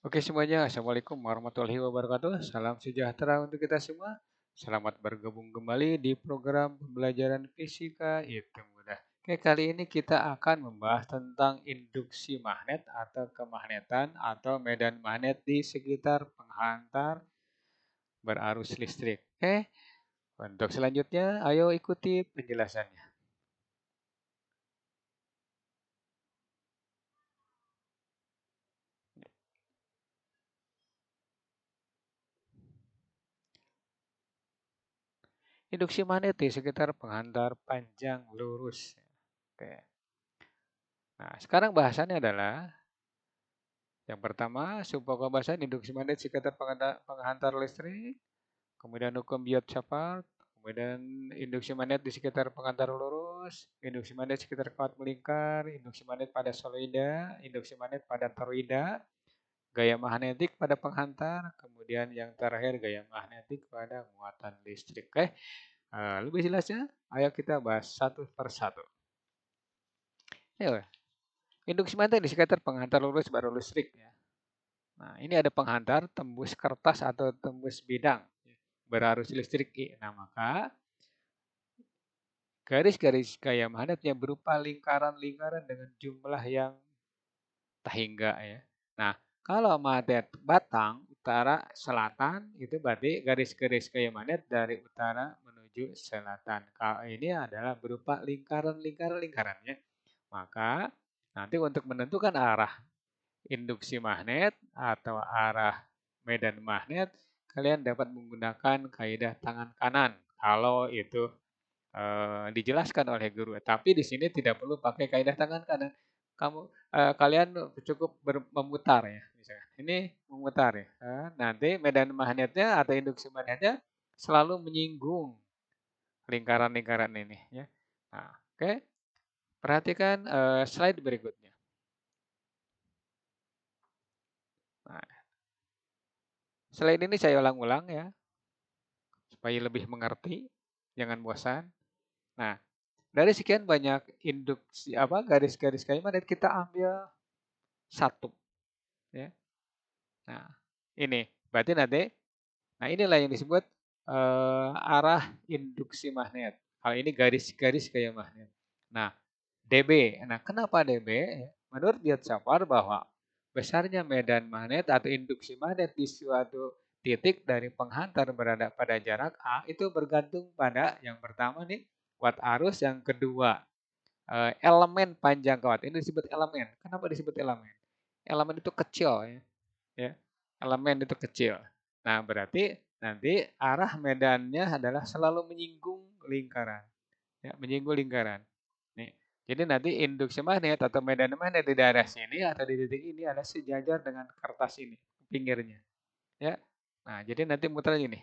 Oke semuanya, Assalamualaikum warahmatullahi wabarakatuh. Salam sejahtera untuk kita semua. Selamat bergabung kembali di program pembelajaran fisika hitung mudah. Oke, kali ini kita akan membahas tentang induksi magnet atau kemagnetan atau medan magnet di sekitar penghantar berarus listrik. Oke, untuk selanjutnya ayo ikuti penjelasannya. Induksi magnet di sekitar penghantar panjang lurus. Oke. Nah, sekarang bahasannya adalah yang pertama, sebuah pembahasan induksi magnet sekitar penghantar listrik, kemudian hukum Biot-Savart, kemudian induksi magnet di sekitar penghantar lurus, induksi magnet sekitar kawat melingkar, induksi magnet pada soloida, induksi magnet pada toroida, gaya magnetik pada penghantar, kemudian yang terakhir gaya magnetik pada muatan listrik. Oke, lebih jelasnya, ayo kita bahas satu persatu. Yuk, induksi magnet di sekitar penghantar lurus baru listrik ya. Nah, ini ada penghantar tembus kertas atau tembus bidang berarus listrik I. Nah, maka garis-garis gaya magnetnya berupa lingkaran-lingkaran dengan jumlah yang tak hingga ya. Nah, kalau magnet batang utara selatan itu berarti garis-garis gaya magnet dari utara menuju selatan. Kalau ini adalah berupa lingkaran-lingkarannya. Maka nanti untuk menentukan arah induksi magnet atau arah medan magnet, kalian dapat menggunakan kaidah tangan kanan kalau itu dijelaskan oleh guru. Tapi di sini tidak perlu pakai kaidah tangan kanan. Kalian cukup memutar ya, misalnya. Ini memutar ya. Nanti medan magnetnya atau induksi magnetnya selalu menyinggung lingkaran-lingkaran ini ya. Nah, oke. Perhatikan slide berikutnya. Nah, slide ini saya ulang-ulang ya supaya lebih mengerti, jangan bosan. Nah, dari sekian banyak induksi garis-garis kayak magnet kita ambil satu ya. Nah, ini berarti nanti inilah yang disebut arah induksi magnet. Hal ini garis-garis kayak magnet. Nah, DB. Nah, kenapa DB? Menurut Biot-Savart bahwa besarnya medan magnet atau induksi magnet di suatu titik dari penghantar berada pada jarak A itu bergantung pada yang pertama nih kuat arus, yang kedua elemen panjang kawat. Ini disebut elemen. Kenapa disebut elemen? Elemen itu kecil ya. Ya. Elemen itu kecil. Nah, berarti nanti arah medannya adalah selalu menyinggung lingkaran. Ya, menyinggung lingkaran. Nih. Jadi nanti induksi magnet atau medan magnet di daerah sini atau di titik ini adalah sejajar dengan kertas ini, pinggirnya. Ya. Nah, jadi nanti muter lagi nih.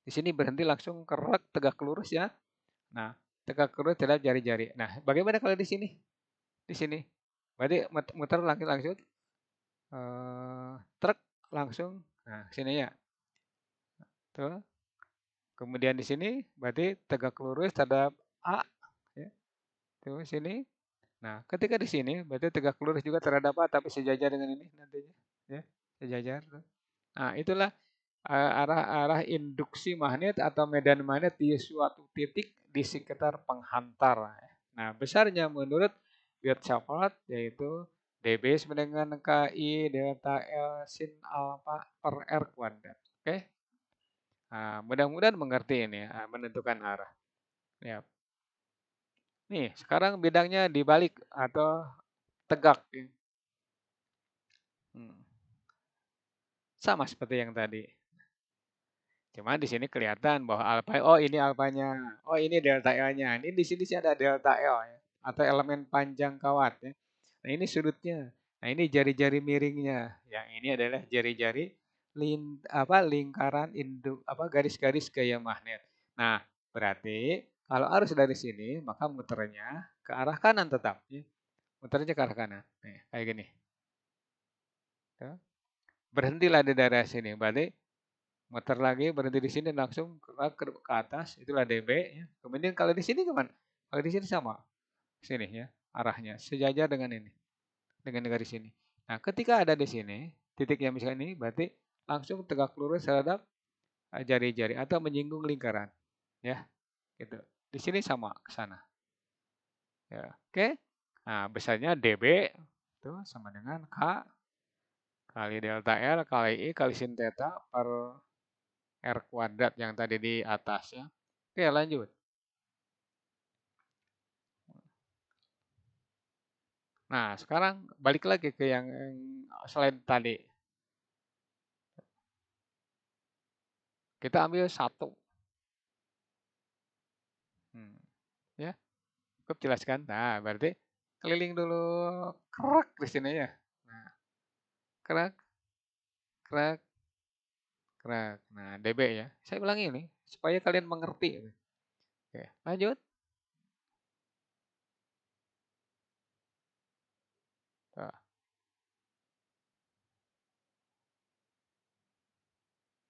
Di sini berhenti langsung kerak tegak lurus ya. Nah, tegak lurus adalah jari-jari. Nah, bagaimana kalau di sini? Di sini. Berarti muter langsung truk langsung nah sini ya. Tuh. Kemudian di sini berarti tegak lurus terhadap A ya. Tuh sini. Nah, ketika di sini berarti tegak lurus juga terhadap A tapi sejajar dengan ini nantinya ya, sejajar. Nah, itulah arah-arah induksi magnet atau medan magnet di suatu titik di sekitar penghantar. Nah, besarnya menurut Biot-Savart yaitu dB sama dengan KI delta L sin alfa per R kuadrat. Oke. Nah, mudah-mudahan mengerti ini menentukan arah. Ya. Nih, sekarang bidangnya dibalik atau tegak. Hmm. Sama seperti yang tadi. Cuma di sini kelihatan bahwa alfa, oh ini alfanya, oh ini delta L-nya. Ini di sini sih ada delta L ya, atau elemen panjang kawat ya. Nah, ini sudutnya. Nah, ini jari-jari miringnya. Yang ini adalah jari-jari lingkaran garis-garis gaya magnet. Nah, berarti kalau arus dari sini, maka muternya ke arah kanan tetap ya. Muternya ke arah kanan. Nih, kayak gini. Tuh. Berhentilah di daerah sini. Berarti muter lagi berhenti di sini langsung ke atas itulah dB ya. Kemudian kalau di sini gimana? Kalau di sini sama sini ya arahnya sejajar dengan ini dengan garis ini. Nah ketika ada di sini titiknya misalkan ini berarti langsung tegak lurus terhadap jari-jari atau menyinggung lingkaran, ya, gitu. Di sini sama ke sana, ya. Oke. Nah, besarnya dB itu sama dengan K kali delta L kali I kali sin theta per R kuadrat yang tadi di atas ya. Oke, lanjut. Nah, sekarang balik lagi ke yang slide tadi. Kita ambil satu. Ya, cukup jelaskan. Nah, berarti keliling dulu krek di sini ya. Nah, krek, krek, krek. Nah, dB ya. Saya ulangi ini supaya kalian mengerti. Oke, lanjut. Tuh,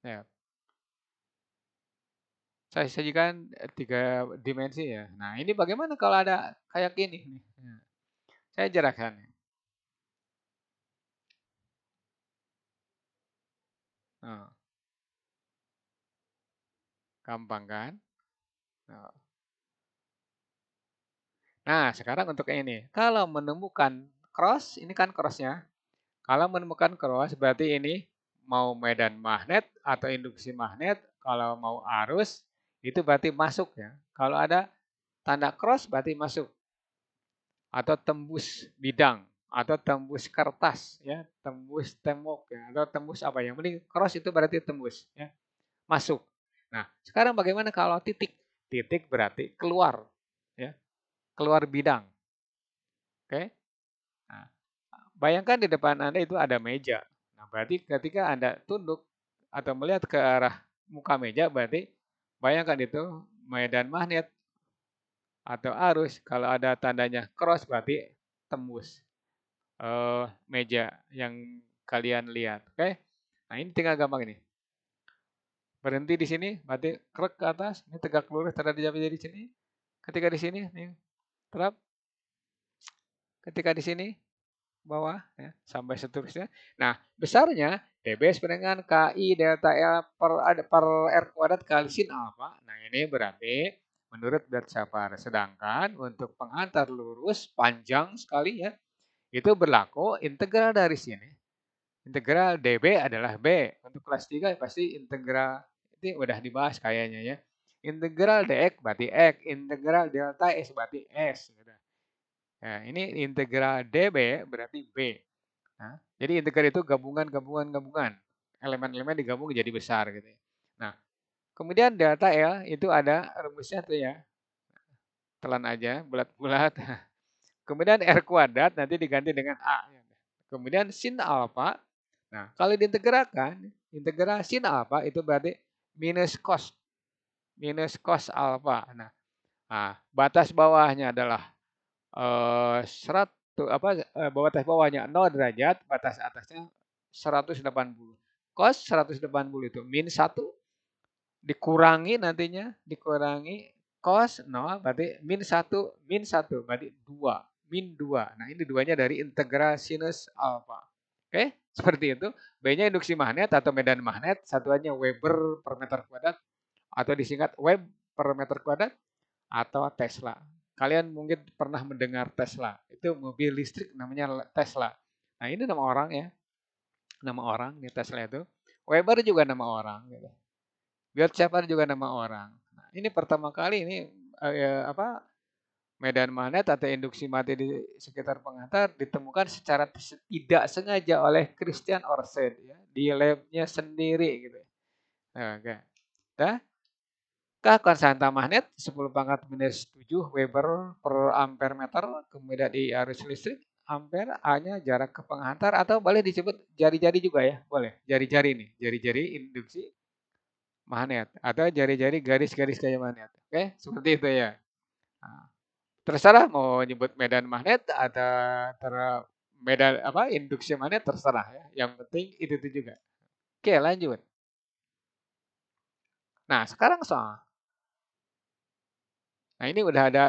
ya. Saya sajikan 3 dimensi ya. Nah, ini bagaimana kalau ada kayak gini nih? Nah, saya jelaskan. Nah, gampang kan? Nah, nah, sekarang untuk ini. Kalau menemukan cross, ini kan crossnya. Kalau menemukan cross berarti ini mau medan magnet atau induksi magnet. Kalau mau arus itu berarti masuk ya. Kalau ada tanda cross berarti masuk atau tembus bidang atau tembus kertas ya, tembus tembok ya atau tembus apa yang penting cross itu berarti tembus ya, masuk. Nah, sekarang bagaimana kalau titik? Titik berarti keluar ya, keluar bidang. Oke? Nah, bayangkan di depan Anda itu ada meja. Nah, berarti ketika Anda tunduk atau melihat ke arah muka meja, berarti bayangkan itu medan magnet atau arus. Kalau ada tandanya cross, berarti tembus meja yang kalian lihat. Oke? Nah, ini tinggal gampang ini. Berhenti di sini, berarti krek ke atas. Ini tegak lurus terhadap jari di sini. Ketika di sini, nih, terap. Ketika di sini, bawah ya, sampai seterusnya. Nah, besarnya dB sama dengan KI delta L per R kuadrat kali sin alfa. Nah, ini berarti menurut berat Shafar. Sedangkan untuk pengantar lurus panjang sekali ya, itu berlaku integral dari sini. Integral dB adalah B. Untuk kelas 3 pasti integral ini udah dibahas kayaknya ya. Integral dx berarti x, integral delta s berarti s. Nah, ini integral dB berarti B. Nah, jadi integral itu gabungan. Elemen-elemen digabung jadi besar gitu ya. Nah, kemudian delta L itu ada rumusnya tuh ya. Telan aja, bulat-bulat. Kemudian R kuadrat nanti diganti dengan A. Kemudian sin alfa. Nah, kalau diintegralkan, integral sin alfa itu berarti minus cos. Minus cos alfa. Nah, batas bawahnya adalah 100 batas bawahnya 0 derajat, batas atasnya 180. Cos 180 itu min 1 dikurangi nantinya, dikurangi cos 0 berarti min 1 berarti 2, min 2. Nah, ini duanya dari integral sinus alfa. Oke, seperti itu. B-nya induksi magnet atau medan magnet, satuannya Weber per meter kuadrat atau disingkat Web per meter kuadrat atau Tesla. Kalian mungkin pernah mendengar Tesla. Itu mobil listrik namanya Tesla. Nah, ini nama orang ya. Nama orang nih Tesla itu. Weber juga nama orang gitu. Gerd Schaffer juga nama orang. Nah, ini pertama kali ini apa medan magnet atau induksi mati di sekitar pengantar ditemukan secara tidak sengaja oleh Christian Ørsted ya, di labnya sendiri gitu. Oke. Nah, konstanta magnet 10 pangkat minus 7 Weber per ampere meter, kemudian di arus listrik ampere, A-nya jarak ke penghantar atau boleh disebut jari-jari juga ya, boleh. Jari-jari nih, jari-jari induksi magnet atau jari-jari garis-garis kayak magnet. Oke, seperti itu ya. Nah, terserah mau nyebut medan magnet atau medan apa induksi magnet terserah ya. Yang penting itu juga. Oke, lanjut. Nah, sekarang soal. Nah, ini udah ada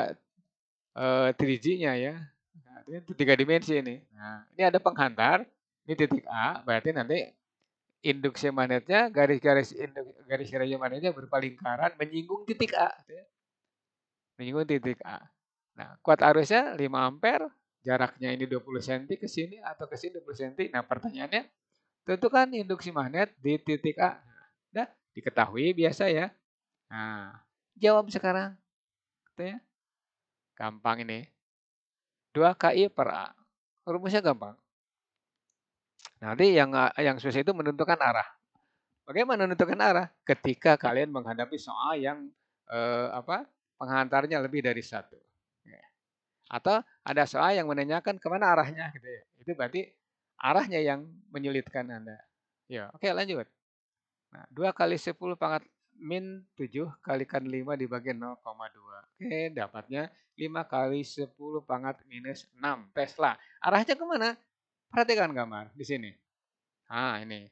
3G-nya ya. Nah, ini 3 dimensi ini. Nah, ini ada penghantar. Ini titik A, berarti nanti induksi magnetnya, garis-garis magnetnya berupa lingkaran menyinggung titik A. Menyinggung titik A. Nah, kuat arusnya 5 ampere, jaraknya ini 20 cm ke sini atau ke sini 20 cm. Nah, pertanyaannya, tentukan induksi magnet di titik A. Nah, diketahui biasa ya. Nah, jawab sekarang. Gitu ya. Gampang ini. 2KI per A. Rumusnya gampang. Nanti yang susah itu menentukan arah. Bagaimana menentukan arah? Ketika kalian menghadapi soal yang penghantarnya lebih dari satu. Atau ada soal yang menanyakan kemana arahnya gitu ya. Itu berarti arahnya yang menyulitkan Anda. Ya, oke lanjut. Nah, 2 kali 10 pangkat min 7 kalikan 5 dibagi 0,2. Oke, dapatnya 5 kali 10 pangkat minus 6 Tesla. Arahnya kemana? Perhatikan gambar di sini. Nah, ini.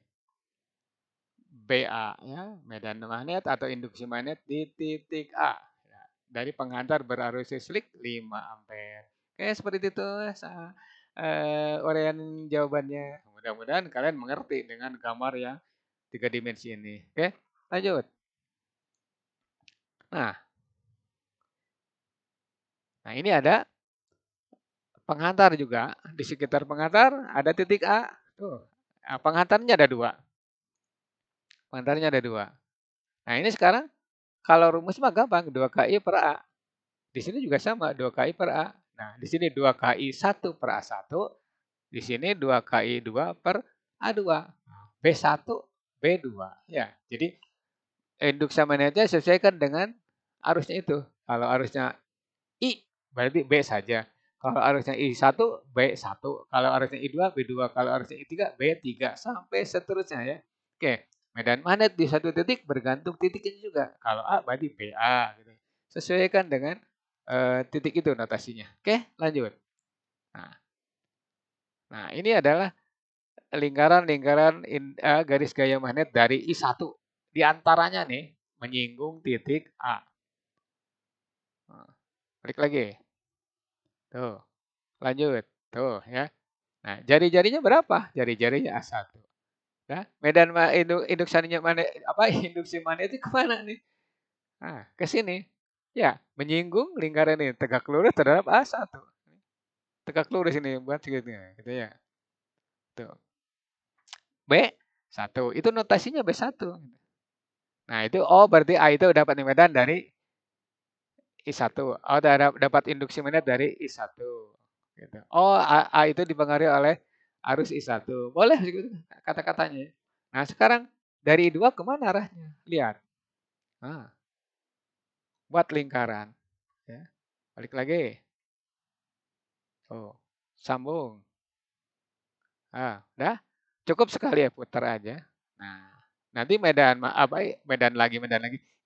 BA ya, medan magnet atau induksi magnet di titik A. Ya, dari penghantar berarus listrik 5 ampere. Oke, seperti itu uraian jawabannya. Mudah-mudahan kalian mengerti dengan gambar yang 3 dimensi ini. Oke, lanjut. Nah, ini ada penghantar juga. Di sekitar penghantar ada titik A. Tuh, penghantarnya ada 2. Penghantarnya ada 2. Nah, ini sekarang kalau rumus mah gampang, 2KI per A. Di sini juga sama, 2KI per A. Nah, di sini 2KI 1 per A1. Di sini 2KI 2 per A2. B1, B2. Ya, jadi induksi magnetnya sesuaikan dengan arusnya itu. Kalau arusnya I, berarti B saja. Kalau arusnya I1, B1. Kalau arusnya I2, B2. Kalau arusnya I3, B3. Sampai seterusnya ya. Oke, medan magnet di satu titik bergantung titiknya juga. Kalau A berarti BA. Gitu. Sesuaikan dengan titik itu notasinya. Oke, lanjut. Nah, ini adalah lingkaran-lingkaran garis gaya magnet dari I1. Di antaranya nih menyinggung titik A. Nah, balik lagi. Tuh, lanjut. Tuh ya. Nah, jari-jarinya berapa? Jari-jarinya A1. Nah, medan induksinya mana induksi magnet itu kemana nih? Nah, ke sini. Ya, menyinggung lingkaran ini tegak lurus terhadap A1. Tegak lurus ini buat segini gitu ya. Tuh. B1. Itu notasinya B1. Nah, itu berarti A itu dapat medan dari I1. Oh, dapat induksi magnet dari I1. Gitu. Oh, A itu dipengaruhi oleh arus I1. Boleh gitu kata-katanya. Nah, sekarang dari I2 kemana arahnya? Lihat. Nah, buat lingkaran. Ya. Balik lagi. Oh, sambung. Udah. Cukup sekali ya putar aja. Nah, nanti medan lagi.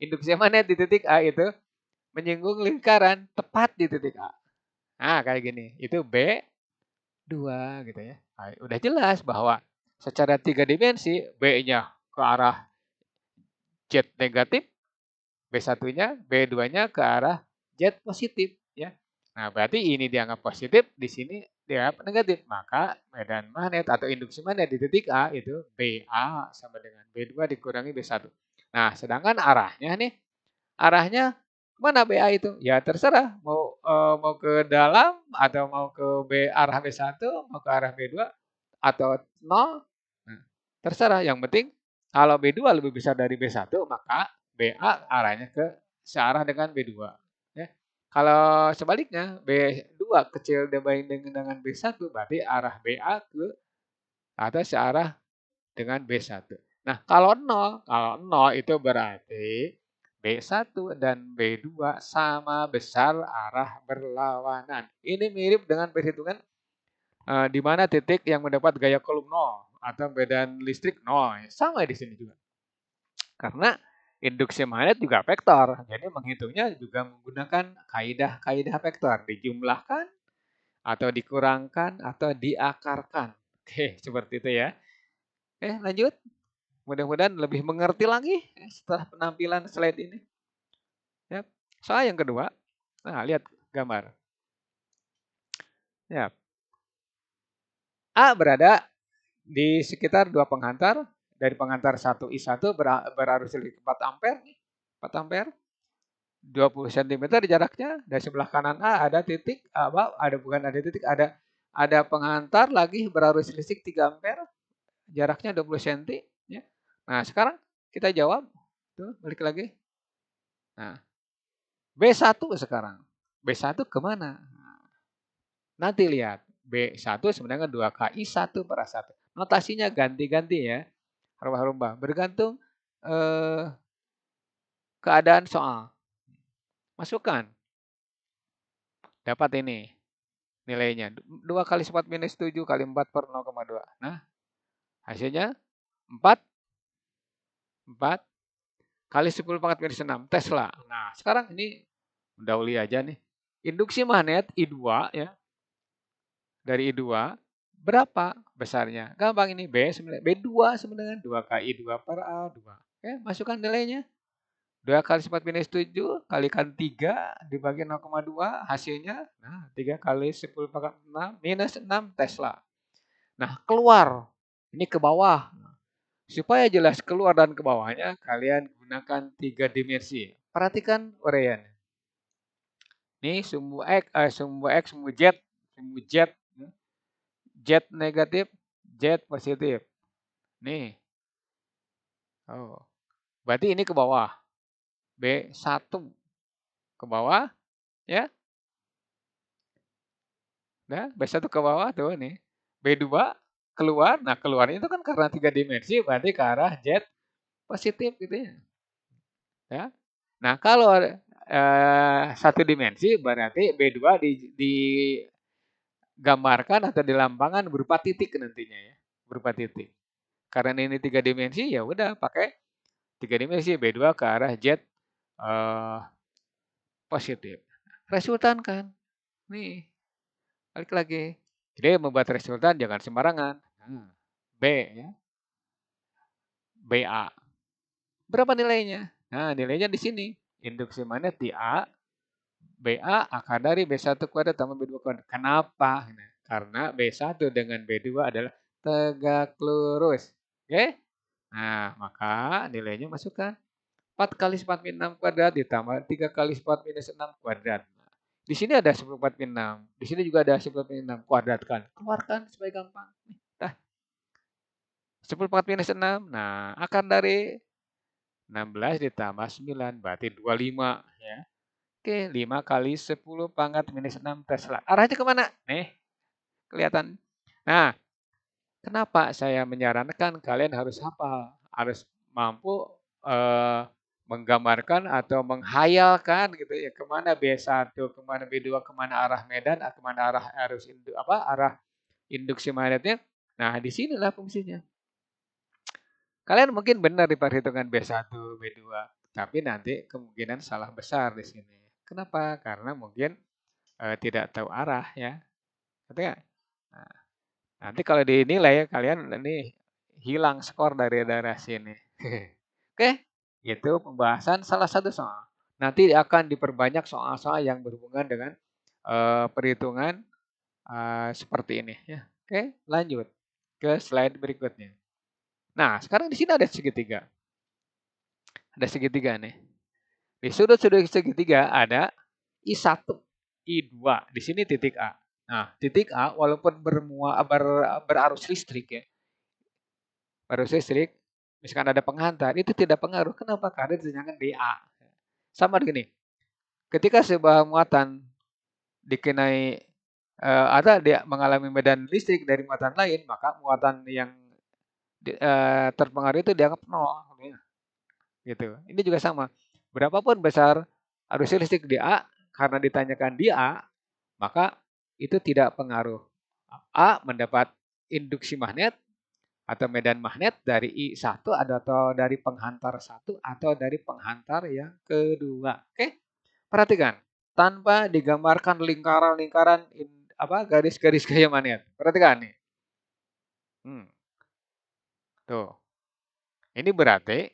Induksi magnet di titik A itu menyinggung lingkaran tepat di titik A. Nah, kayak gini. Itu B2 gitu ya. Nah, udah jelas bahwa secara 3 dimensi B-nya ke arah Z negatif, B1-nya, B2-nya ke arah Z positif ya. Nah, berarti ini dianggap positif, di sini dianggap negatif. Maka medan magnet atau induksi magnet di titik A itu BA sama dengan B2 dikurangi B1. Nah, sedangkan arahnya mana BA itu? Ya terserah mau ke dalam atau mau ke arah B1, mau ke arah B2 atau 0. Nah, terserah, yang penting kalau B2 lebih besar dari B1 maka BA arahnya ke searah dengan B2 ya. Kalau sebaliknya B2 kecil dibanding dengan B1 berarti arah BA ke atau searah dengan B1. Nah, kalau nol itu berarti B1 dan B2 sama besar arah berlawanan. Ini mirip dengan perhitungan di mana titik yang mendapat gaya Coulomb 0 atau medan listrik 0. Sama di sini juga. Karena induksi magnet juga vektor. Jadi menghitungnya juga menggunakan kaidah vektor. Dijumlahkan atau dikurangkan atau diakarkan. Oke, seperti itu ya. Lanjut. Mudah-mudahan lebih mengerti lagi setelah penampilan slide ini. Ya. Soal yang kedua. Nah, lihat gambar. Ya. A berada di sekitar dua penghantar, dari penghantar 1I1 berarus listrik 4 ampere, 4 ampere, 20 cm jaraknya, dari sebelah kanan A ada titik, bukan ada titik, ada penghantar lagi berarus listrik 3 ampere, jaraknya 20 cm, ya. Nah, sekarang kita jawab, tuh balik lagi. Nah, B1 sekarang. B1 kemana? Nanti lihat. B1 sebenarnya 2KI1/1. Notasinya ganti-ganti ya. Rubah-rubah. Bergantung keadaan soal. Masukkan. Dapat ini nilainya. 2 kali 4 minus 7 kali 4 per 0,2. Nah, hasilnya 4 kali 10 pangkat minus 6. Tesla. Nah, sekarang ini mendahului aja nih. Induksi magnet I2 ya. Dari I2 berapa besarnya? Gampang ini B2 sebenarnya 2KI2/A2. Oke, masukkan nilainya. 2 kali 4 minus 7 kalikan 3 dibagi 0,2 hasilnya. Nah, 3 kali 10 pangkat 6 minus 6 Tesla. Nah, keluar. Ini ke bawah. Supaya jelas keluar dan ke bawahnya, kalian gunakan 3 dimensi. Perhatikan uraian. Ini sumbu X, sumbu Z, sumbu Z. Z negatif, Z positif. Nih. Oh. Berarti ini ke bawah. B1 ke bawah, ya. Nah, B1 ke bawah tuh nih. B2 keluar. Nah, keluarnya itu kan karena 3 dimensi, berarti ke arah Z positif gitu ya. Ya. Nah, kalau satu dimensi berarti B2 digambarkan atau dilambangkan berupa titik nantinya ya, berupa titik. Karena ini 3 dimensi ya udah pakai 3 dimensi B2 ke arah Z positif. Resultan kan. Nih, balik lagi. Jadi membuat resultan jangan sembarangan. B ya. BA. Berapa nilainya? Nah, nilainya di sini. Induksi magnet di A, BA akar dari B1 kuadrat tambah B2 kuadrat. Kenapa? Nah, karena B1 dengan B2 adalah tegak lurus. Oke? Nah, maka nilainya masukkan. 4 kali 4 min 6 kuadrat ditambah 3 kali 4 minus 6 kuadrat. Nah, di sini ada 10 4 min 6. Di sini juga ada 10 min 6 kuadratkan. Keluarkan supaya gampang. Nah, 10 4 minus 6. Nah, akar dari 16 ditambah 9 berarti 25 ya. Oke, 5 kali 10 pangkat minus 6 Tesla. Arahnya kemana? Nih, kelihatan. Nah, kenapa saya menyarankan kalian harus hafal, harus mampu menggambarkan atau menghayalkan gitu ya kemana B1, kemana B2, kemana arah medan, kemana arah arus arah induksi magnetnya. Nah, di sinilah fungsinya. Kalian mungkin benar di perhitungan B1, B2, tapi nanti kemungkinan salah besar di sini. Kenapa? Karena mungkin tidak tahu arah ya. Nah, nanti kalau dinilai kalian ini hilang skor dari daerah sini. Oke, itu pembahasan salah satu soal. Nanti akan diperbanyak soal-soal yang berhubungan dengan perhitungan seperti ini ya. Oke, lanjut ke slide berikutnya. Nah, sekarang di sini ada segitiga. Ada segitiga nih. Di sudut-sudut segitiga ada I1, I2. Di sini titik A. Nah, titik A walaupun berarus listrik ya. Arus listrik, misalkan ada penghantar, itu tidak pengaruh. Kenapa? Karena ditanyakan di A. Sama begini. Ketika sebuah muatan dikenai ada dia mengalami medan listrik dari muatan lain, maka muatan yang terpengaruh itu dianggap nol. Gitu. Ini juga sama. Berapapun besar arus listrik di A, karena ditanyakan di A, maka itu tidak pengaruh. A mendapat induksi magnet atau medan magnet dari I1 atau dari penghantar 1 atau dari penghantar yang kedua. Oke? Perhatikan, tanpa digambarkan lingkaran-lingkaran garis-garis gaya magnet. Perhatikan nih. Tuh. Ini berarti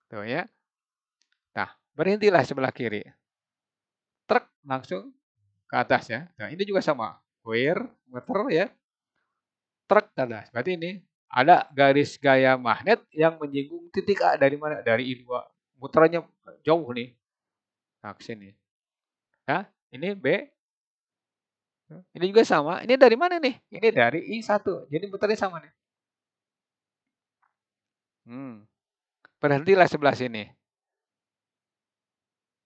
tuh ya. Nah, berhentilah sebelah kiri. Truk langsung ke atas ya. Nah, ini juga sama. Wire, muter ya. truk ada. Berarti ini ada garis gaya magnet yang menyinggung titik A dari mana? Dari I2. Muterannya jauh nih. Nah, ke sini. Ya, ini B. Ini juga sama. Ini dari mana nih? Ini dari I1. Jadi muternya sama nih. Berhentilah sebelah sini.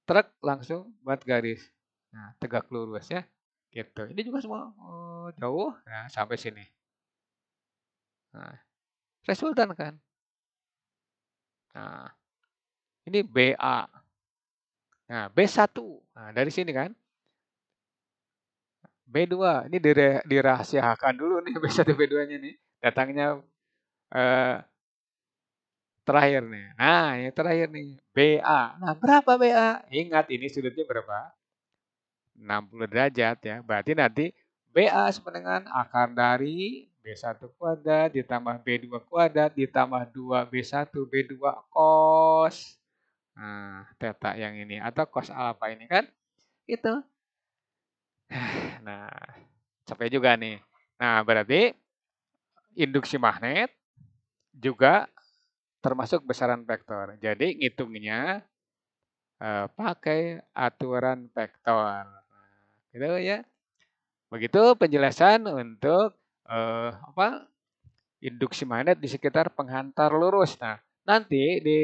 Truk langsung buat garis. Nah, tegak lurus ya. Gitu. Ini juga semua jauh. Nah, sampai sini. Nah, resultan kan. Nah, ini BA. Nah, B1. Nah, dari sini kan. B2. Ini dirahasiakan dulu nih B1 B2-nya nih. Datangnya eh, terakhir nih. Nah, yang terakhir nih. BA. Nah, berapa BA? Ingat ini sudutnya berapa? 60 derajat ya. Berarti nanti BA sama dengan akar dari B1 kuadrat ditambah B2 kuadrat ditambah 2B1 B2 cos. Nah, theta yang ini atau cos alpha ini kan itu. Nah, sampai juga nih. Nah, berarti induksi magnet juga termasuk besaran vektor. Jadi ngitungnya pakai aturan vektor. Gitu ya. Begitu penjelasan untuk apa induksi magnet di sekitar penghantar lurus. Nah, nanti di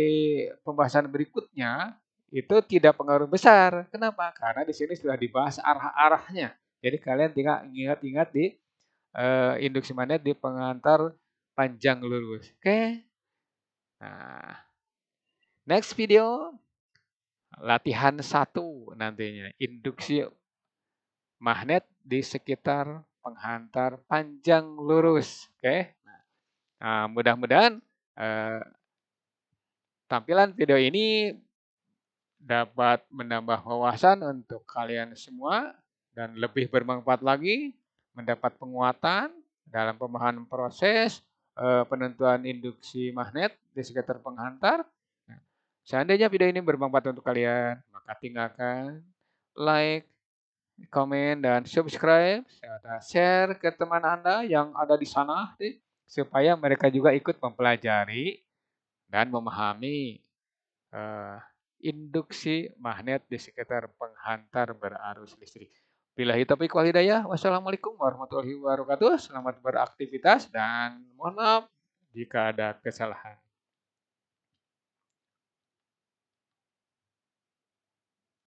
pembahasan berikutnya itu tidak pengaruh besar. Kenapa? Karena di sini sudah dibahas arah-arahnya. Jadi kalian tinggal ingat-ingat di induksi magnet di penghantar panjang lurus. Oke. Nah, next video latihan 1 nantinya induksi magnet di sekitar penghantar panjang lurus. Oke. Nah, mudah-mudahan tampilan video ini dapat menambah wawasan untuk kalian semua dan lebih bermanfaat lagi mendapat penguatan dalam pemahaman proses penentuan induksi magnet di sekitar penghantar. Nah, seandainya video ini bermanfaat untuk kalian, maka tinggalkan like, komen, dan subscribe, serta share ke teman Anda yang ada di sana, supaya mereka juga ikut mempelajari dan memahami induksi magnet di sekitar penghantar berarus listrik. Billahi taufiq wal hidayah. Wassalamualaikum warahmatullahi wabarakatuh. Selamat beraktivitas dan mohon maaf jika ada kesalahan.